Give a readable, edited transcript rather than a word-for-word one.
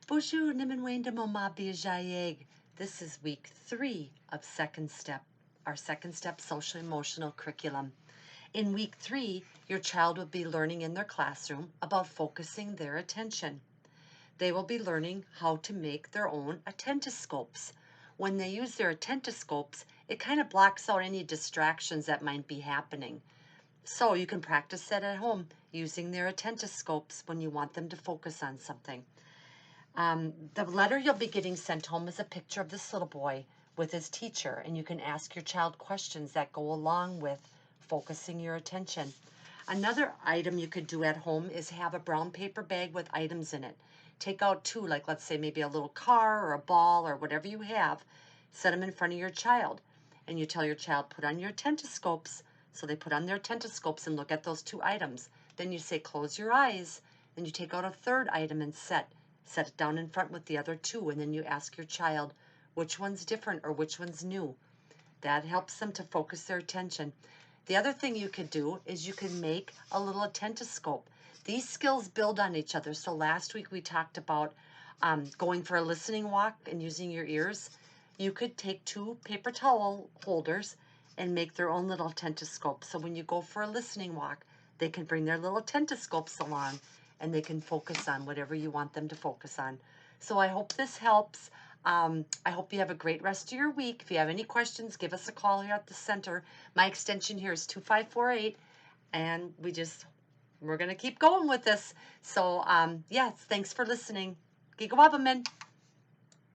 Boozhoo Niminwende Momabiyajayeg. This is week 3 of second step, our second step social emotional curriculum. In week 3, your child will be learning in their classroom about focusing their attention. They will be learning how to make their own attentoscopes. When they use their attentoscopes, it kind of blocks out any distractions that might be happening. So you can practice that at home using their attentoscopes when you want them to focus on something. The letter you'll be getting sent home is a picture of this little boy with his teacher, and you can ask your child questions that go along with focusing your attention. Another item you could do at home is have a brown paper bag with items in it. Take out 2, like let's say maybe a little car or a ball or whatever you have, set them in front of your child, and you tell your child, put on your attentoscopes. So they put on their attentoscopes and look at those 2 items. Then you say, close your eyes. Then you take out a 3rd item and set it down in front with the other 2, and then you ask your child which one's different or which one's new. That helps them to focus their attention. The other thing you could do is you can make a little attentoscope. These skills build on each other. So last week we talked about going for a listening walk and using your ears. You could take 2 paper towel holders and make their own little attentoscope. So when you go for a listening walk, they can bring their little attentoscopes along and they can focus on whatever you want them to focus on. So I hope this helps. I hope you have a great rest of your week. If you have any questions, give us a call here at the center. My extension here is 2548, and we're going to keep going with this. So, yes, thanks for listening. Gigawabaman.